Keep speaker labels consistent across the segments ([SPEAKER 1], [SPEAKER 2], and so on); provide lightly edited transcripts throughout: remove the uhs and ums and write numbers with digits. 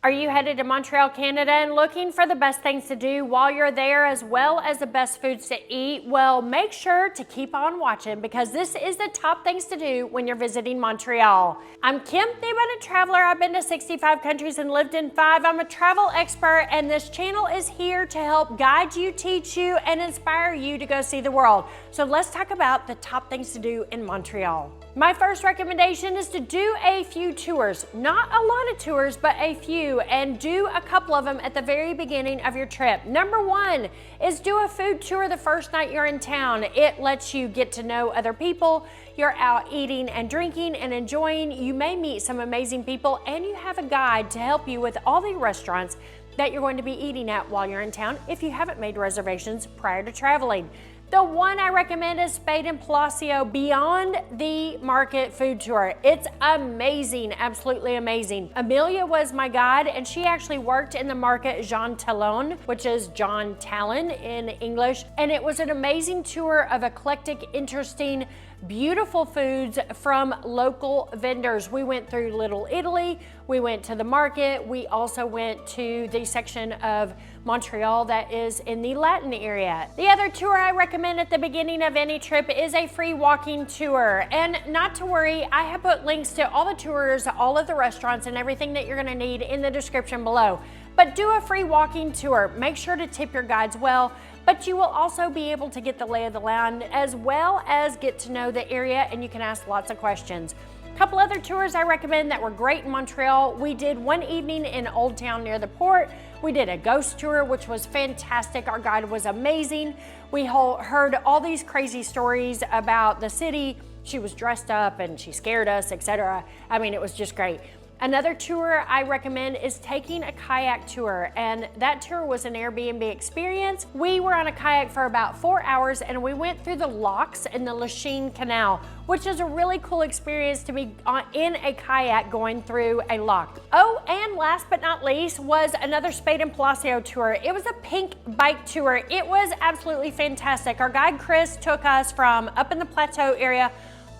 [SPEAKER 1] Are you headed to Montreal, Canada and looking for the best things to do while you're there as well as the best foods to eat? Well, make sure to keep on watching because this is the top things to do when you're visiting Montreal. I'm Kim, the Abundant Traveler. I've been to 65 countries and lived in 5. I'm a travel expert and this channel is here to help guide you, teach you, and inspire you to go see the world. So let's talk about the top things to do in Montreal. My first recommendation is to do a few tours. Not a lot of tours, but a few, and do a couple of them at the very beginning of your trip. Number one is do a food tour the first night you're in town. It lets you get to know other people. You're out eating and drinking and enjoying. You may meet some amazing people, and you have a guide to help you with all the restaurants that you're going to be eating at while you're in town if you haven't made reservations prior to traveling. The one I recommend is Spade and Palacio Beyond the Market food tour. It's amazing, absolutely amazing. Amelia was my guide and she actually worked in the market Jean-Talon, which is Jean-Talon in English. And it was an amazing tour of eclectic, interesting, beautiful foods from local vendors. We went through Little Italy, we went to the market, we also went to the section of Montreal that is in the Latin area. The other tour I recommend at the beginning of any trip is a free walking tour. And not to worry, I have put links to all the tours, all of the restaurants, and everything that you're gonna need in the description below. But do a free walking tour. Make sure to tip your guides well, but you will also be able to get the lay of the land as well as get to know the area, and you can ask lots of questions. A couple other tours I recommend that were great in Montreal. We did one evening in Old Town near the port. We did a ghost tour, which was fantastic. Our guide was amazing. We heard all these crazy stories about the city. She was dressed up and she scared us, etc. I mean, it was just great. Another tour I recommend is taking a kayak tour, and that tour was an Airbnb experience. We were on a kayak for about 4 hours and we went through the locks in the Lachine Canal, which is a really cool experience to be in a kayak going through a lock. Oh, and last but not least was another Spade and Palacio tour. It was a pink bike tour. It was absolutely fantastic. Our guide Chris took us from up in the plateau area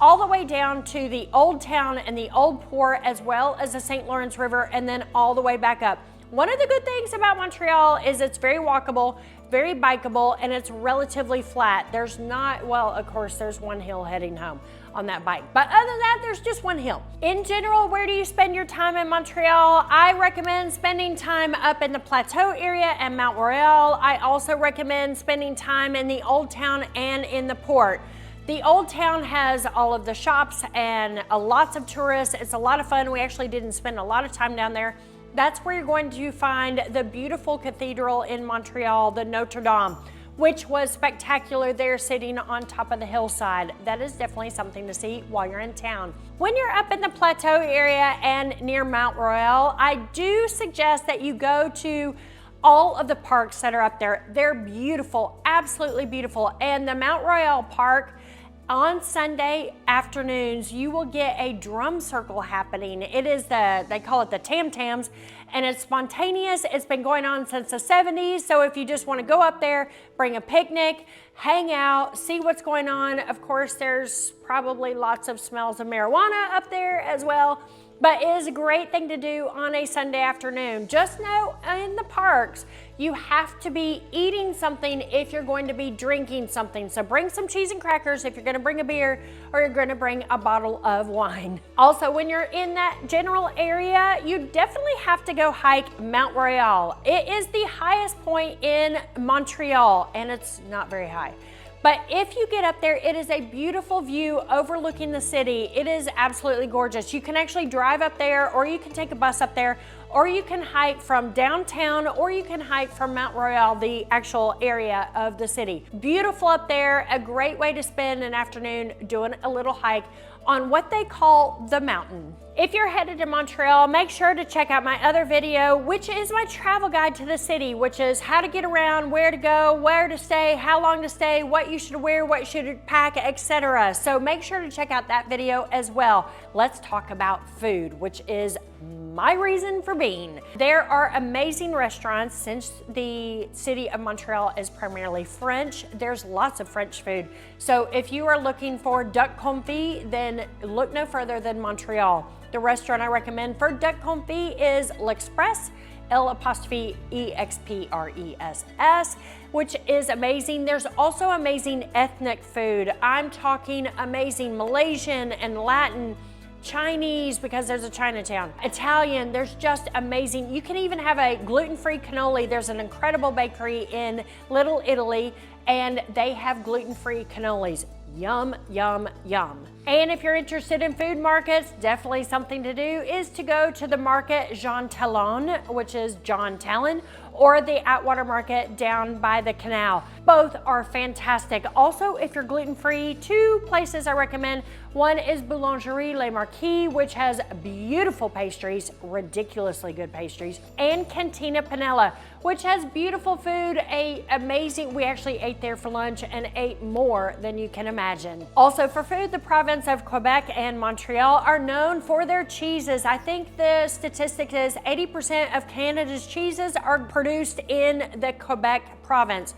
[SPEAKER 1] all the way down to the Old Town and the Old Port, as well as the St. Lawrence River, and then all the way back up. One of the good things about Montreal is it's very walkable, very bikeable, and it's relatively flat. There's not, well, of course, there's one hill heading home on that bike, but other than that, there's just one hill. In general, where do you spend your time in Montreal? I recommend spending time up in the plateau area and Mount Royal. I also recommend spending time in the Old Town and in the port. The Old Town has all of the shops and lots of tourists. It's a lot of fun. We actually didn't spend a lot of time down there. That's where you're going to find the beautiful cathedral in Montreal, the Notre-Dame, which was spectacular there sitting on top of the hillside. That is definitely something to see while you're in town. When you're up in the plateau area and near Mount Royal, I do suggest that you go to all of the parks that are up there. They're beautiful, absolutely beautiful. And the Mount Royal Park, on Sunday afternoons, you will get a drum circle happening. It is they call it the Tam Tams, and it's spontaneous. It's been going on since the 70s. So if you just want to go up there, bring a picnic, hang out, see what's going on. Of course, there's probably lots of smells of marijuana up there as well. But it is a great thing to do on a Sunday afternoon. Just know in the parks, you have to be eating something if you're going to be drinking something. So bring some cheese and crackers if you're gonna bring a beer or you're gonna bring a bottle of wine. Also, when you're in that general area, you definitely have to go hike Mount Royal. It is the highest point in Montreal and it's not very high. But if you get up there, it is a beautiful view overlooking the city. It is absolutely gorgeous. You can actually drive up there, or you can take a bus up there, or you can hike from downtown, or you can hike from Mount Royal, the actual area of the city. Beautiful up there, a great way to spend an afternoon doing a little hike on what they call the mountain. If you're headed to Montreal, make sure to check out my other video, which is my travel guide to the city, which is how to get around, where to go, where to stay, how long to stay, what you should wear, what you should pack, etc. So make sure to check out that video as well. Let's talk about food, which is my reason for being. There are amazing restaurants. Since the city of Montreal is primarily French, there's lots of French food. So if you are looking for duck confit, then look no further than Montreal. The restaurant I recommend for duck confit is L'Express, L'Express, which is amazing. There's also amazing ethnic food. I'm talking amazing Malaysian and Latin, Chinese, because there's a Chinatown, Italian. There's just amazing. You can even have a gluten-free cannoli. There's an incredible bakery in Little Italy, and they have gluten-free cannolis. Yum, yum, yum. And if you're interested in food markets, definitely something to do is to go to the market Jean-Talon, which is Jean-Talon, or the Atwater market down by the canal. Both are fantastic. Also, if you're gluten-free, two places I recommend. One is Boulangerie Le Marquis, which has beautiful pastries, ridiculously good pastries, and Cantina Panella, which has beautiful food, amazing. We actually ate there for lunch and ate more than you can imagine. Also for food, the province of Quebec and Montreal are known for their cheeses. I think the statistic is 80% of Canada's cheeses are produced in the Quebec province.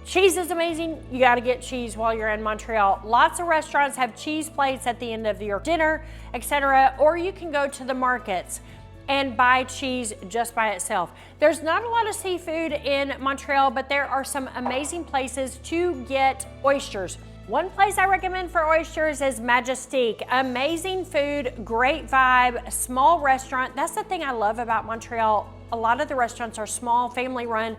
[SPEAKER 1] Cheese is amazing. You got to get cheese while you're in Montreal. Lots of restaurants have cheese plates at the end of your dinner, etc. Or you can go to the markets and buy cheese just by itself. There's not a lot of seafood in Montreal, but there are some amazing places to get oysters. One place I recommend for oysters is Majestique. Amazing food, great vibe, small restaurant. That's the thing I love about Montreal. A lot of the restaurants are small, family run.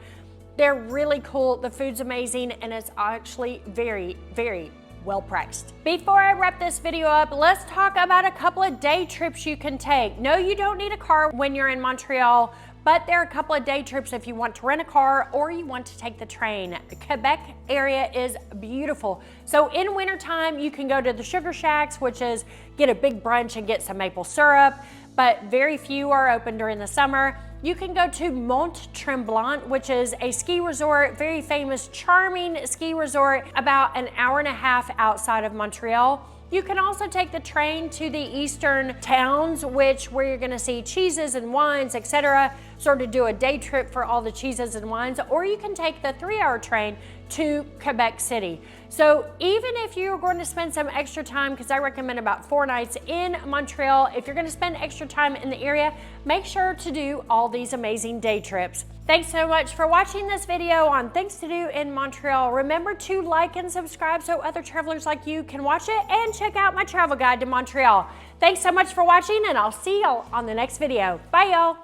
[SPEAKER 1] They're really cool, the food's amazing, and it's actually very, very well priced. Before I wrap this video up, let's talk about a couple of day trips you can take. No, you don't need a car when you're in Montreal, but there are a couple of day trips if you want to rent a car or you want to take the train. The Quebec area is beautiful. So in wintertime, you can go to the Sugar Shacks, which is get a big brunch and get some maple syrup, but very few are open during the summer. You can go to Mont Tremblant, which is a ski resort, very famous, charming ski resort, about an hour and a half outside of Montreal. You can also take the train to the eastern towns, where you're gonna see cheeses and wines, etc. Sort of do a day trip for all the cheeses and wines, or you can take the 3-hour train to Quebec City. So even if you're going to spend some extra time, because I recommend about 4 nights in Montreal, if you're gonna spend extra time in the area, make sure to do all these amazing day trips. Thanks so much for watching this video on things to do in Montreal. Remember to like and subscribe so other travelers like you can watch it, and check out my travel guide to Montreal. Thanks so much for watching, and I'll see y'all on the next video. Bye y'all.